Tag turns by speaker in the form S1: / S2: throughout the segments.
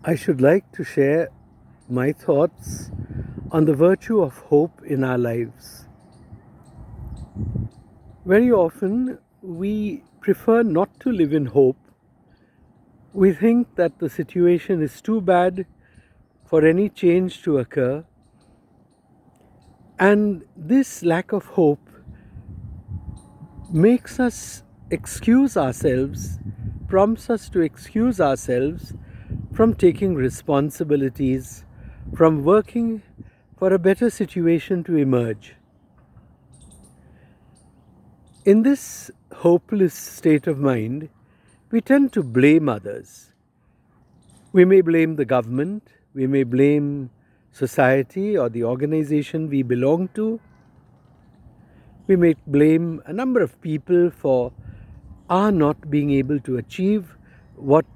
S1: I should like to share my thoughts on the virtue of hope in our lives. Very often, we prefer not to live in hope. We think that the situation is too bad for any change to occur, and this lack of hope makes us excuse ourselves, prompts us to excuse ourselves from taking responsibilities, from working for a better situation to emerge. In this hopeless state of mind, we tend to blame others. We may blame the government, we may blame society or the organization we belong to. We may blame a number of people for our not being able to achieve what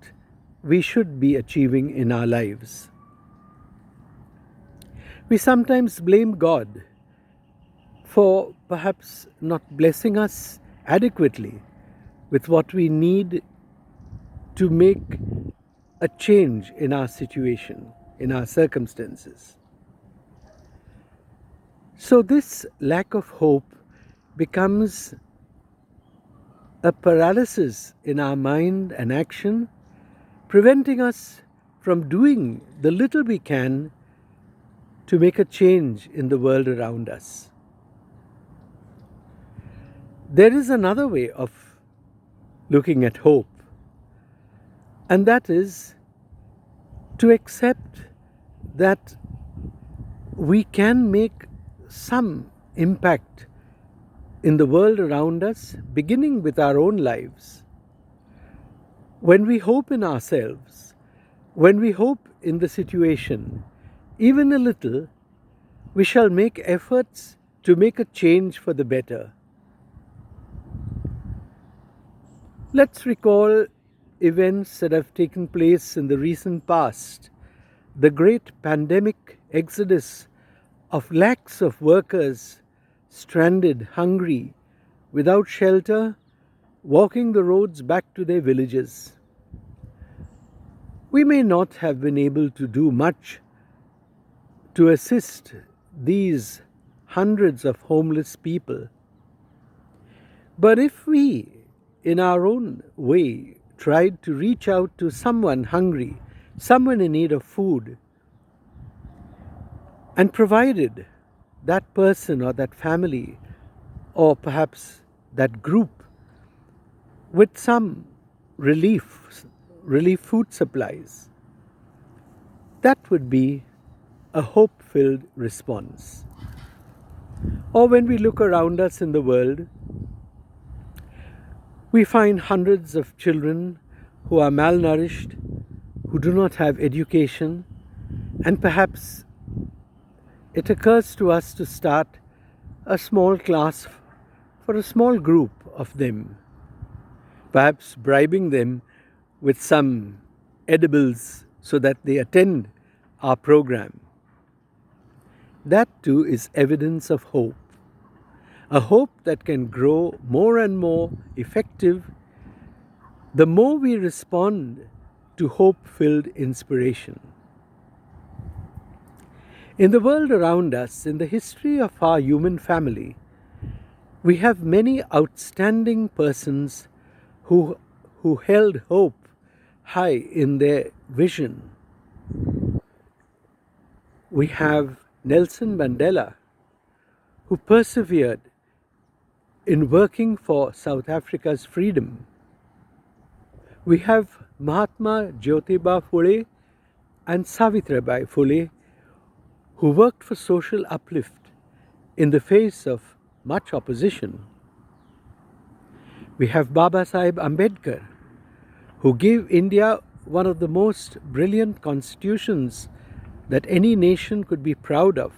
S1: we should be achieving in our lives. We sometimes blame God for perhaps not blessing us adequately with what we need to make a change in our situation, in our circumstances. So this lack of hope becomes a paralysis in our mind and action, preventing us from doing the little we can to make a change in the world around us. There is another way of looking at hope, and that is to accept that we can make some impact in the world around us, beginning with our own lives. When we hope in ourselves, when we hope in the situation, even a little, we shall make efforts to make a change for the better. Let's recall events that have taken place in the recent past. The great pandemic exodus of lakhs of workers stranded, hungry, without shelter, walking the roads back to their villages. We may not have been able to do much to assist these hundreds of homeless people. But if we, in our own way, tried to reach out to someone hungry, someone in need of food, and provided that person or that family or perhaps that group with some relief food supplies, that would be a hope-filled response. Or when we look around us in the world, we find hundreds of children who are malnourished, who do not have education, and perhaps it occurs to us to start a small class for a small group of them, perhaps bribing them with some edibles so that they attend our program. That too is evidence of hope. A hope that can grow more and more effective the more we respond to hope-filled inspiration. In the world around us, in the history of our human family, we have many outstanding persons who held hope high in their vision. We have Nelson Mandela, who persevered in working for South Africa's freedom. We have Mahatma Jyotiba Phule and Savitribai Phule, who worked for social uplift in the face of much opposition. We have Baba Sahib Ambedkar, who gave India one of the most brilliant constitutions that any nation could be proud of,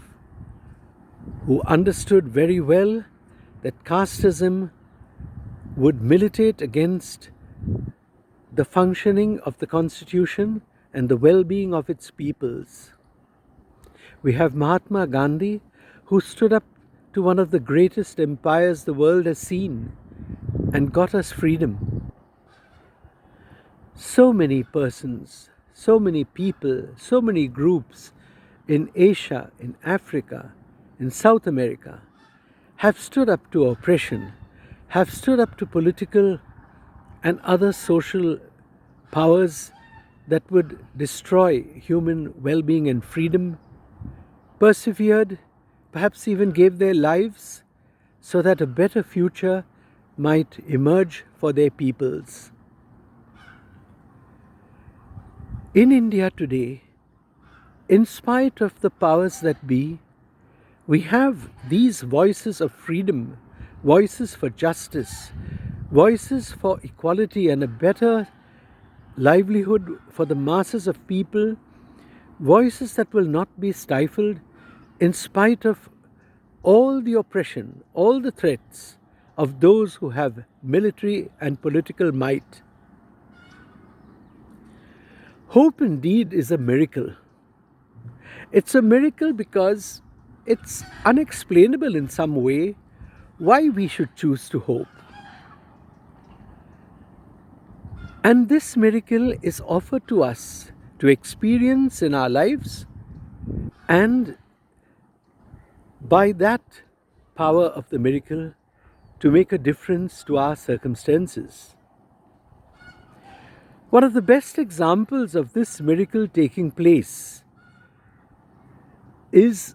S1: who understood very well that casteism would militate against the functioning of the constitution and the well-being of its peoples. We have Mahatma Gandhi, who stood up to one of the greatest empires the world has seen and got us freedom. So many persons, so many people, so many groups in Asia, in Africa, in South America have stood up to oppression, have stood up to political and other social powers that would destroy human well being and freedom, persevered, perhaps even gave their lives so that a better future might emerge for their peoples. In India today, in spite of the powers that be, we have these voices of freedom, voices for justice, voices for equality and a better livelihood for the masses of people, voices that will not be stifled in spite of all the oppression, all the threats of those who have military and political might. Hope indeed is a miracle. It's a miracle because it's unexplainable in some way why we should choose to hope. And this miracle is offered to us to experience in our lives, and by that power of the miracle to make a difference to our circumstances. One of the best examples of this miracle taking place is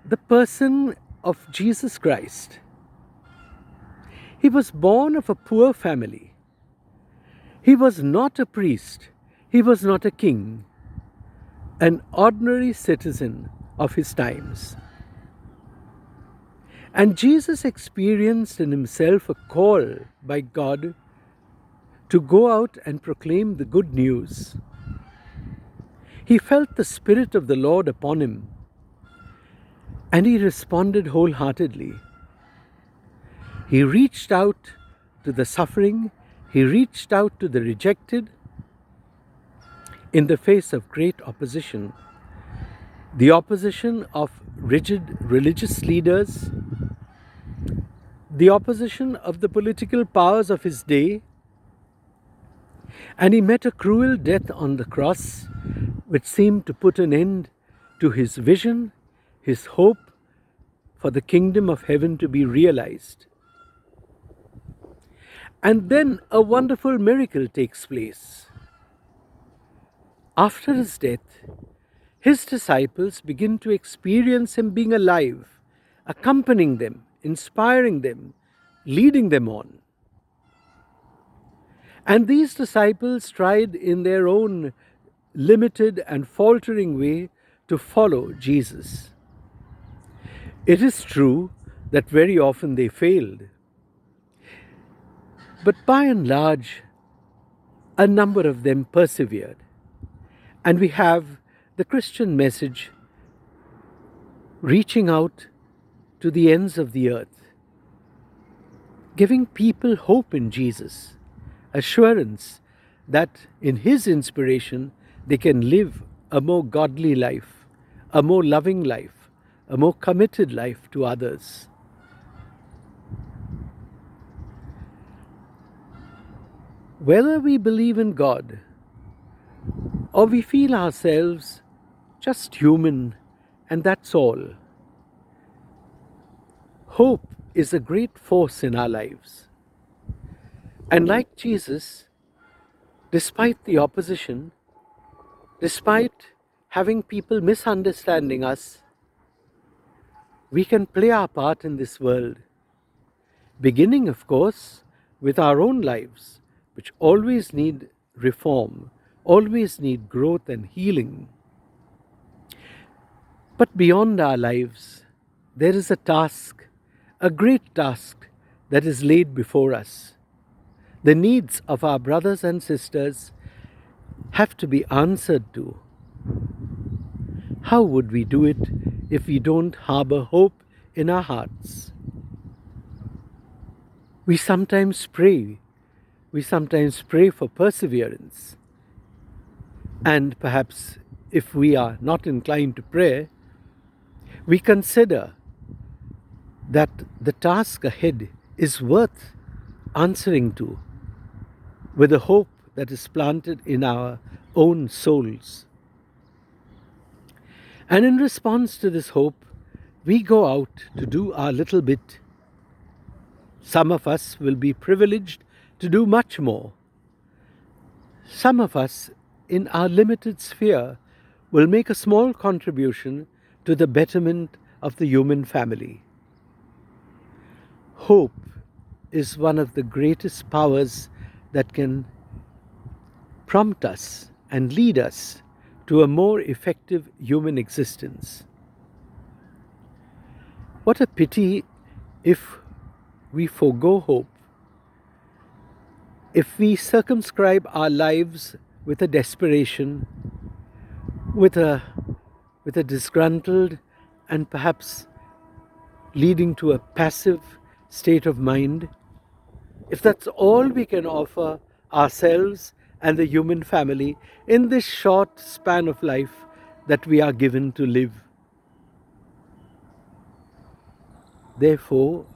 S1: the person of Jesus Christ. He was born of a poor family. He was not a priest. He was not a king. An ordinary citizen of his times. And Jesus experienced in himself a call by God to go out and proclaim the good news. He felt the Spirit of the Lord upon him, and he responded wholeheartedly. He reached out to the suffering, he reached out to the rejected in the face of great opposition. The opposition of rigid religious leaders, the opposition of the political powers of his day, and he met a cruel death on the cross, which seemed to put an end to his vision, his hope for the kingdom of heaven to be realized. And then a wonderful miracle takes place. After his death, his disciples begin to experience him being alive, accompanying them, inspiring them, leading them on. And these disciples tried in their own limited and faltering way to follow Jesus. It is true that very often they failed. But by and large, a number of them persevered. And we have the Christian message reaching out to the ends of the earth, giving people hope in Jesus, assurance that in his inspiration they can live a more godly life, a more loving life, a more committed life to others. Whether we believe in God or we feel ourselves just human and that's all, hope is a great force in our lives. And like Jesus, despite the opposition, despite having people misunderstanding us, we can play our part in this world, beginning, of course, with our own lives, which always need reform, always need growth and healing. But beyond our lives, there is a task, a great task that is laid before us. The needs of our brothers and sisters have to be answered to. How would we do it if we don't harbor hope in our hearts? We sometimes pray for perseverance. And perhaps if we are not inclined to pray, we consider that the task ahead is worth answering to, with the hope that is planted in our own souls. And in response to this hope, we go out to do our little bit. Some of us will be privileged to do much more. Some of us, in our limited sphere, will make a small contribution to the betterment of the human family. Hope is one of the greatest powers that can prompt us and lead us to a more effective human existence. What a pity if we forego hope, if we circumscribe our lives with a desperation, with a disgruntled and perhaps leading to a passive state of mind, if that's all we can offer ourselves and the human family in this short span of life that we are given to live. Therefore,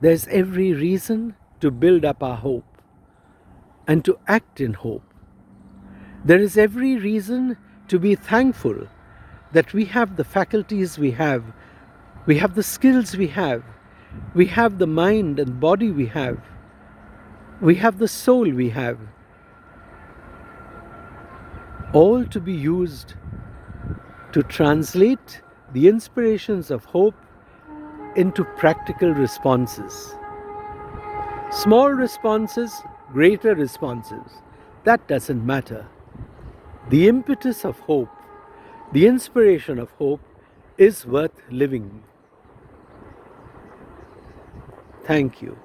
S1: there's every reason to build up our hope and to act in hope. There is every reason to be thankful that we have the faculties we have the skills we have the mind and body we have the soul we have, all to be used to translate the inspirations of hope into practical responses. Small responses, greater responses, that doesn't matter. The impetus of hope, the inspiration of hope is worth living. Thank you.